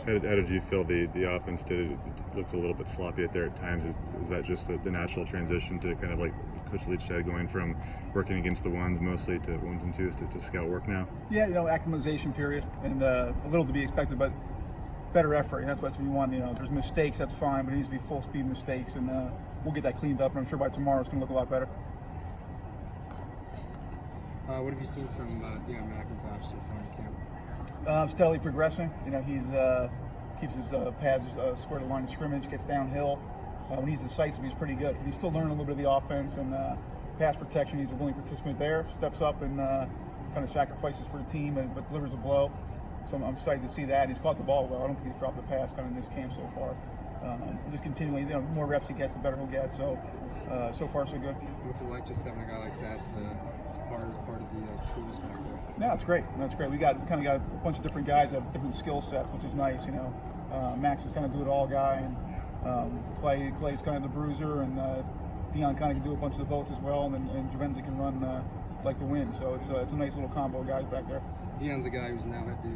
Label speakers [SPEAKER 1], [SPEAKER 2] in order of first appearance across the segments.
[SPEAKER 1] How did you feel the offense did? It looked a little bit sloppy at there at times. Is that just the natural transition to kind of like Coach Leach said, going from working against the ones mostly to ones and twos to scout work now?
[SPEAKER 2] Yeah, acclimatization period, and a little to be expected, but better effort. And that's what you want. If there's mistakes, that's fine, but it needs to be full speed mistakes, and we'll get that cleaned up. And I'm sure by tomorrow it's going to look a lot better.
[SPEAKER 3] What have you seen from Deion McIntosh so far in camp?
[SPEAKER 2] Steadily progressing. He's keeps his pads square to the line of scrimmage, gets downhill. When he's decisive, he's pretty good. He's still learning a little bit of the offense and pass protection. He's a willing participant there. Steps up and kind of sacrifices for the team, but delivers a blow. So I'm excited to see that. He's caught the ball well. I don't think he's dropped a pass kind of in this camp so far. Just continually, the more reps he gets, the better he'll get. So far so good.
[SPEAKER 3] What's it like just having a guy like that to part of the tools back there?
[SPEAKER 2] No, it's great. That's great. We kind of got a bunch of different guys that have different skill sets, which is nice. Max is kind of do-it-all guy, and Clay's kind of the bruiser, and Deion kind of can do a bunch of the both as well, and Juventus can run like the wind. So it's a nice little combo of guys back there.
[SPEAKER 3] Deion's a guy who's now had to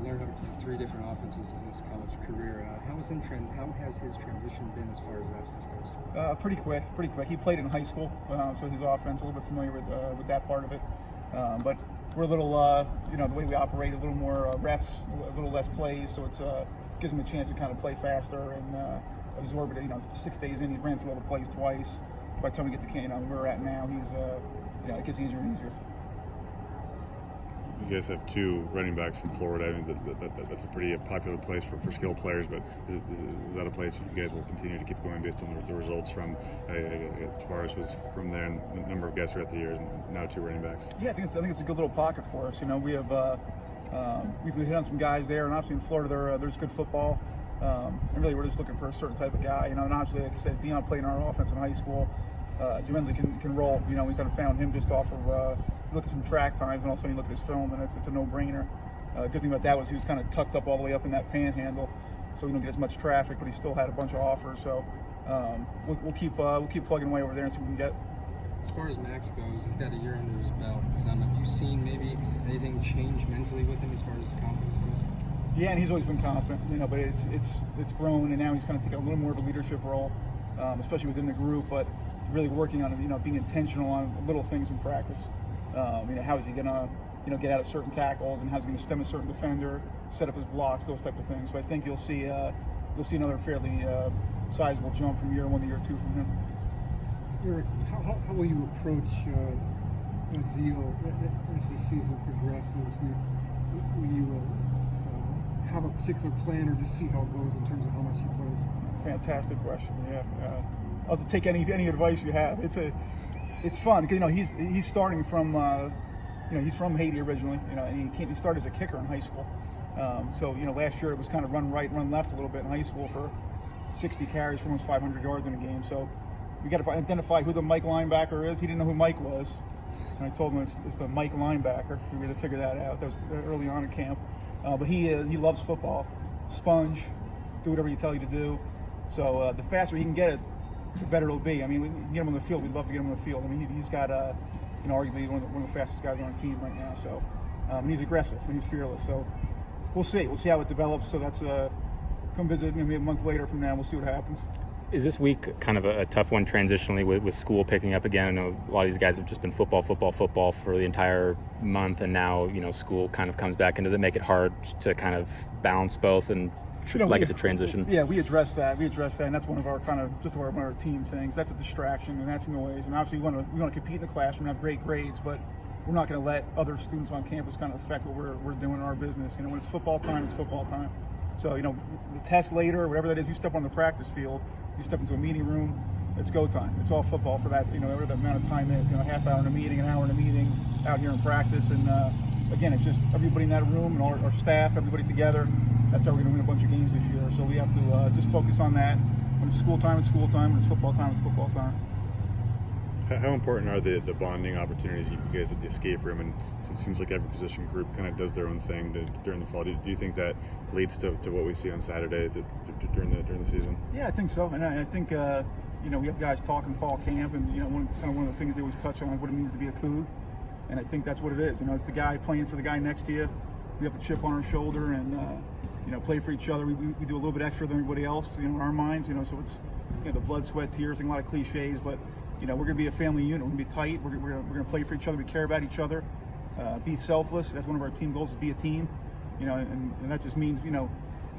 [SPEAKER 3] learn how to keep three different offenses in his college career. How has his transition been as far as that stuff goes?
[SPEAKER 2] Pretty quick. He played in high school, so his offense, a little bit familiar with that part of it. But we're a little, the way we operate, a little more reps, a little less plays, so it gives him a chance to kind of play faster and absorb it. 6 days in, he ran through all the plays twice. By the time we get to where we're at now, he's it gets easier and easier.
[SPEAKER 1] You guys have two running backs from Florida. I mean, that's a pretty popular place for skilled players, but is that a place you guys will continue to keep going based on the results from Tavares was from there, and a number of guys throughout the years, and now two running backs?
[SPEAKER 2] Yeah, I think it's a good little pocket for us. We have we've hit on some guys there, and obviously in Florida there's good football. And really we're just looking for a certain type of guy. And obviously, like I said, Deion played in our offense in high school. Juventus can roll. We kind of found him just off of look at some track times, and also you look at his film, and it's a no-brainer. Good thing about that was he was kind of tucked up all the way up in that panhandle, so we don't get as much traffic, but he still had a bunch of offers. So we'll keep plugging away over there and see what we can get.
[SPEAKER 3] As far as Max goes, he's got a year under his belt. Have you seen maybe anything change mentally with him as far as his confidence goes?
[SPEAKER 2] Yeah, and he's always been confident, but it's grown, and now he's kind of taking a little more of a leadership role, especially within the group, but really working on being intentional on little things in practice. How is he gonna get out of certain tackles, and how's he gonna stem a certain defender, set up his blocks, those type of things. So I think you'll see another fairly sizable jump from year one to year two from him.
[SPEAKER 4] Eric, how will you approach Azil as the season progresses? Will you have a particular plan, or just see how it goes in terms of how much he plays?
[SPEAKER 2] Fantastic question. Yeah, I'll have to take any advice you have. It's fun because he's starting from he's from Haiti originally. And he started as a kicker in high school. So last year it was kind of run right, run left a little bit in high school for 60 carries for almost 500 yards in a game. So we got to identify who the Mike linebacker is. He didn't know who Mike was, and I told him it's the Mike linebacker. We had to figure that out. That was early on in camp. But he loves football. Sponge, do whatever you tell you to do. So the faster he can get it, the better it'll be. I mean, we can get him on the field. We'd love to get him on the field. I mean, he's got arguably one of the fastest guys on our team right now. So and he's aggressive and he's fearless. So we'll see. We'll see how it develops. So that's come visit maybe a month later from now. We'll see what happens.
[SPEAKER 5] Is this week kind of a tough one transitionally with school picking up again? I know a lot of these guys have just been football for the entire month, and now school kind of comes back. And does it make it hard to kind of balance both and it's a transition?
[SPEAKER 2] Yeah, we address that, and that's one of our one of our team things. That's a distraction, and that's noise. And obviously, we want to compete in the classroom, and have great grades, but we're not going to let other students on campus kind of affect what we're doing in our business. When it's football time, it's football time. So the test later, whatever that is, you step on the practice field, you step into a meeting room, it's go time. It's all football for that, whatever the amount of time is. A half hour in a meeting, an hour in a meeting, out here in practice, and again, it's just everybody in that room and all our staff, everybody together. That's how we're going to win a bunch of games this year. So we have to just focus on that. When it's school time, it's school time. When it's football time, it's football time.
[SPEAKER 1] How important are the bonding opportunities you guys at the escape room? And it seems like every position group kind of does their own thing during the fall. Do you think that leads to what we see on Saturdays during the season?
[SPEAKER 2] Yeah, I think so. And I think we have guys talking fall camp, and one of the things they always touch on is what it means to be a Coug. And I think that's what it is. It's the guy playing for the guy next to you. we have a chip on our shoulder and play for each other. We do a little bit extra than everybody else, in our minds, so it's the blood, sweat, tears, and a lot of cliches, but we're going to be a family unit. We're going to be tight. We're going to play for each other. We care about each other. Be selfless. That's one of our team goals, is be a team. And that just means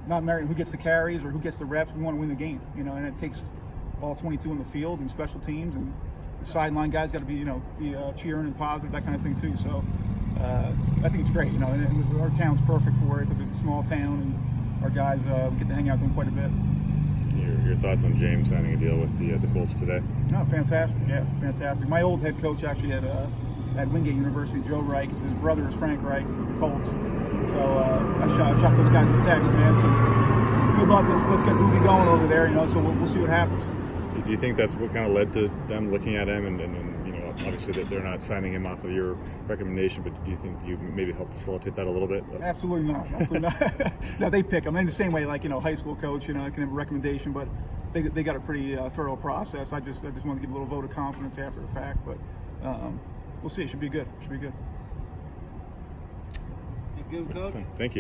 [SPEAKER 2] not mattering who gets the carries or who gets the reps. We want to win the game. And it takes all 22 in the field and special teams, and the sideline guys got to be cheering and positive, that kind of thing too. So I think it's great. And our town's perfect for it because it's a small town, and our guys get to hang out with them quite a bit.
[SPEAKER 1] Your thoughts on James signing a deal with the Colts today?
[SPEAKER 2] No, fantastic. Yeah, fantastic. My old head coach actually at Wingate University, Joe Reich, because his brother is Frank Reich with the Colts. So I shot those guys a text, man. So good luck. Let's get Booby going over there. So we'll see what happens.
[SPEAKER 1] Do you think that's what kind of led to them looking at him and obviously that they're not signing him off of your recommendation, but do you think you maybe helped facilitate that a little bit?
[SPEAKER 2] Absolutely not. Absolutely not. No, they pick them in the same way, like high school coach. I can have a recommendation, but they got a pretty thorough process. I just wanted to give a little vote of confidence after the fact, but we'll see. It should be good.
[SPEAKER 6] Good, Coach.
[SPEAKER 1] Thank you.